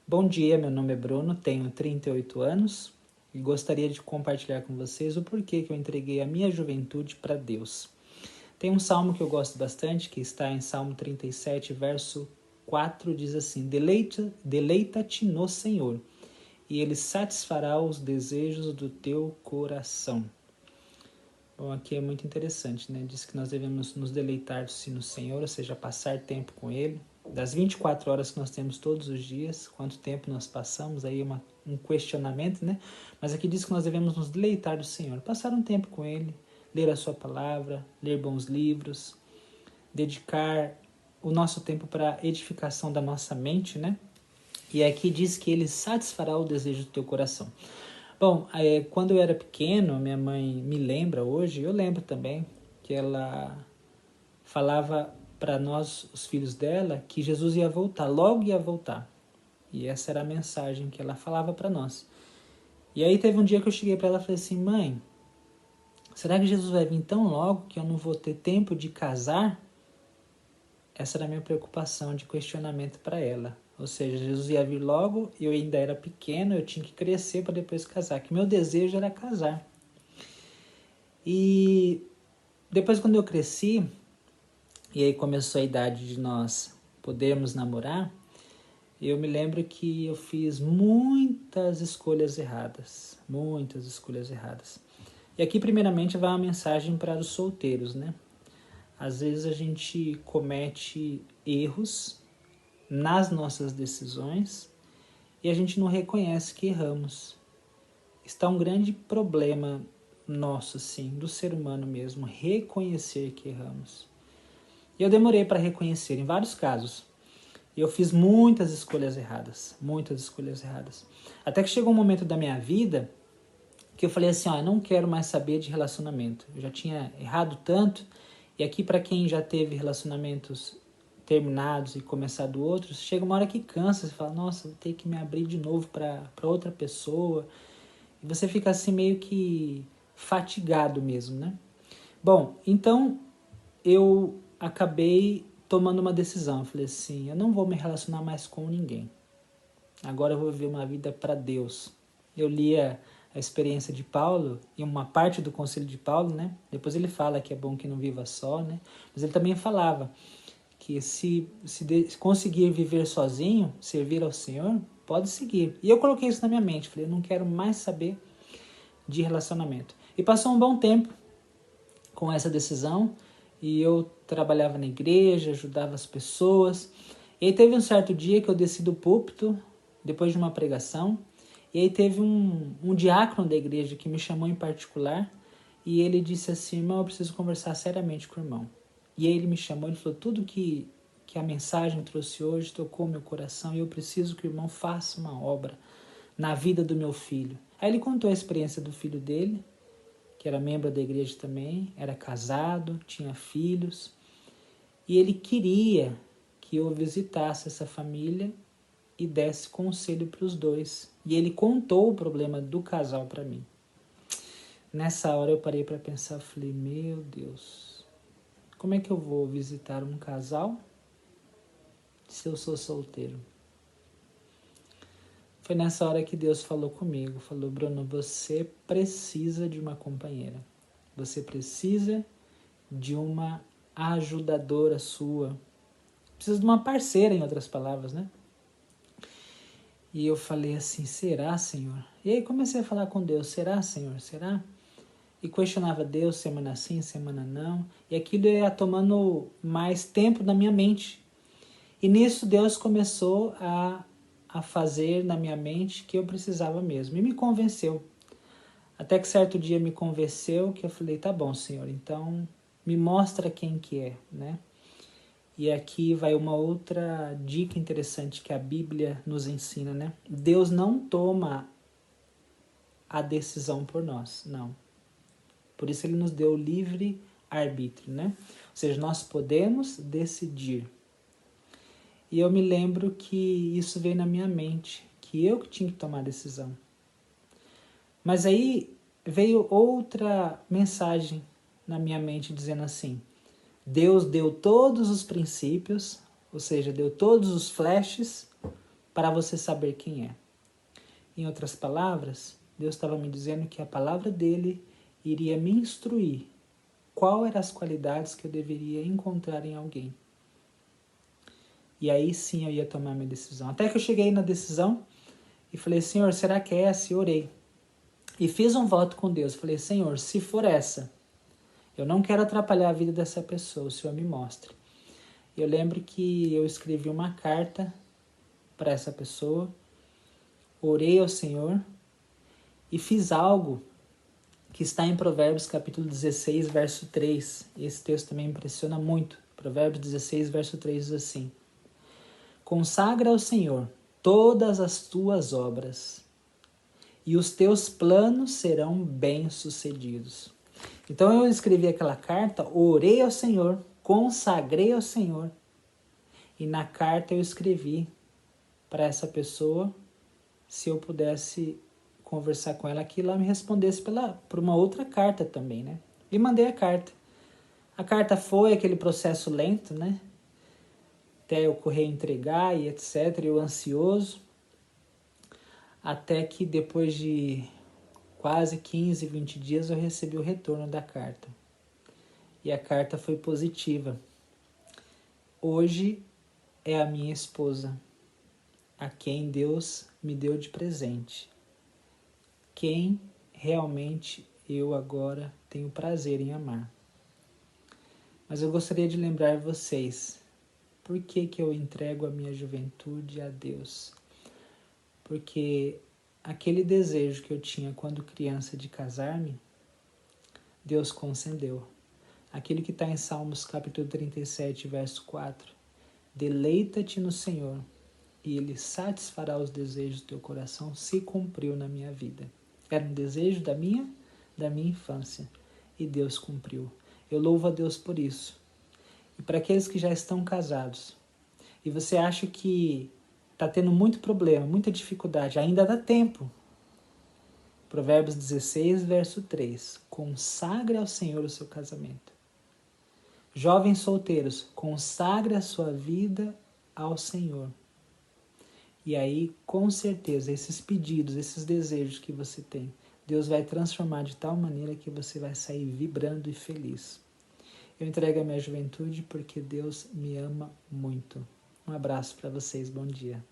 Bom dia, meu nome é Bruno, tenho 38 anos e gostaria de compartilhar com vocês o porquê que eu entreguei a minha juventude para Deus. Tem um salmo que eu gosto bastante, que está em Salmo 37, verso 4, diz assim: Deleita-te no Senhor, e Ele satisfará os desejos do teu coração. Bom, aqui é muito interessante, né? Diz que nós devemos nos deleitar-se no Senhor, ou seja, passar tempo com Ele. Das 24 horas que nós temos todos os dias, quanto tempo nós passamos, aí é um questionamento, né? Mas aqui diz que nós devemos nos deleitar do Senhor, passar um tempo com Ele, ler a Sua palavra, ler bons livros, dedicar o nosso tempo para a edificação da nossa mente, né? E aqui diz que Ele satisfará o desejo do teu coração. Bom, quando eu era pequeno, minha mãe me lembra hoje, eu lembro também, que ela falava para nós, os filhos dela, que Jesus ia voltar, logo ia voltar. E essa era a mensagem que ela falava para nós. E aí teve um dia que eu cheguei para ela e falei assim: mãe, será que Jesus vai vir tão logo que eu não vou ter tempo de casar? Essa era a minha preocupação de questionamento para ela. Ou seja, Jesus ia vir logo, eu ainda era pequeno, eu tinha que crescer para depois casar, que meu desejo era casar. E depois, quando eu cresci, e aí começou a idade de nós podermos namorar, eu me lembro que eu fiz muitas escolhas erradas. Muitas escolhas erradas. E aqui, primeiramente, vai uma mensagem para os solteiros, né? Às vezes a gente comete erros nas nossas decisões e a gente não reconhece que erramos. Está um grande problema nosso, sim, do ser humano mesmo, reconhecer que erramos. E eu demorei para reconhecer em vários casos. Eu fiz muitas escolhas erradas, muitas escolhas erradas. Até que chegou um momento da minha vida que eu falei assim, eu não quero mais saber de relacionamento. Eu já tinha errado tanto, e aqui para quem já teve relacionamentos terminados e começado outros, chega uma hora que cansa, você fala, nossa, vou ter que me abrir de novo para outra pessoa. E você fica assim meio que fatigado mesmo, né? Bom, então eu acabei tomando uma decisão. Eu falei assim, eu não vou me relacionar mais com ninguém. Agora eu vou viver uma vida para Deus. Eu lia a experiência de Paulo e uma parte do conselho de Paulo, né? Depois ele fala que é bom que não viva só, né? Mas ele também falava que se conseguir viver sozinho, servir ao Senhor, pode seguir. E eu coloquei isso na minha mente. Falei, eu não quero mais saber de relacionamento. E passou um bom tempo com essa decisão e eu trabalhava na igreja, ajudava as pessoas. E aí teve um certo dia que eu desci do púlpito, depois de uma pregação, e aí teve um diácono da igreja que me chamou em particular e ele disse assim, irmão, eu preciso conversar seriamente com o irmão. E aí ele me chamou, ele falou, tudo que a mensagem trouxe hoje tocou meu coração e eu preciso que o irmão faça uma obra na vida do meu filho. Aí ele contou a experiência do filho dele, que era membro da igreja também, era casado, tinha filhos, e ele queria que eu visitasse essa família e desse conselho para os dois. E ele contou o problema do casal para mim. Nessa hora eu parei para pensar, falei, meu Deus, como é que eu vou visitar um casal se eu sou solteiro? Foi nessa hora que Deus falou comigo, falou, Bruno, você precisa de uma companheira. Você precisa de uma ajudadora sua. Precisa de uma parceira, em outras palavras, né? E eu falei assim, será, Senhor? E aí comecei a falar com Deus, será, Senhor? Será? E questionava Deus, semana sim, semana não. E aquilo ia tomando mais tempo na minha mente. E nisso Deus começou a fazer na minha mente que eu precisava mesmo. E me convenceu. Até que certo dia me convenceu que eu falei, tá bom, Senhor, então me mostra quem que é, né? E aqui vai uma outra dica interessante que a Bíblia nos ensina, né? Deus não toma a decisão por nós, não. Por isso ele nos deu livre arbítrio, né? Ou seja, nós podemos decidir. E eu me lembro que isso veio na minha mente, que eu que tinha que tomar a decisão. Mas aí veio outra mensagem na minha mente dizendo assim, Deus deu todos os princípios, ou seja, deu todos os flashes para você saber quem é. Em outras palavras, Deus estava me dizendo que a palavra dele iria me instruir qual eram as qualidades que eu deveria encontrar em alguém. E aí sim eu ia tomar minha decisão. Até que eu cheguei na decisão e falei, Senhor, será que é essa? E orei. E fiz um voto com Deus. Falei, Senhor, se for essa, eu não quero atrapalhar a vida dessa pessoa, o Senhor me mostre. Eu lembro que eu escrevi uma carta para essa pessoa, orei ao Senhor e fiz algo que está em Provérbios capítulo 16, verso 3. Esse texto também impressiona muito. Provérbios 16, verso 3 diz assim: consagra ao Senhor todas as tuas obras, e os teus planos serão bem-sucedidos. Então eu escrevi aquela carta, orei ao Senhor, consagrei ao Senhor, e na carta eu escrevi para essa pessoa se eu pudesse conversar com ela, que ela me respondesse por uma outra carta também, né? E mandei a carta. A carta foi aquele processo lento, né? Até eu correr entregar e etc. Eu ansioso. Até que depois de quase 15, 20 dias eu recebi o retorno da carta. E a carta foi positiva. Hoje é a minha esposa, a quem Deus me deu de presente. Quem realmente eu agora tenho prazer em amar. Mas eu gostaria de lembrar vocês, por que eu entrego a minha juventude a Deus? Porque aquele desejo que eu tinha quando criança de casar-me, Deus concedeu. Aquilo que está em Salmos capítulo 37, verso 4. Deleita-te no Senhor, e Ele satisfará os desejos do teu coração, se cumpriu na minha vida. Era um desejo da minha infância, e Deus cumpriu. Eu louvo a Deus por isso. E para aqueles que já estão casados, e você acha que está tendo muito problema, muita dificuldade, ainda dá tempo. Provérbios 16, verso 3. Consagre ao Senhor o seu casamento. Jovens solteiros, consagre a sua vida ao Senhor. E aí, com certeza, esses pedidos, esses desejos que você tem, Deus vai transformar de tal maneira que você vai sair vibrando e feliz. Eu entrego a minha juventude porque Deus me ama muito. Um abraço para vocês, bom dia.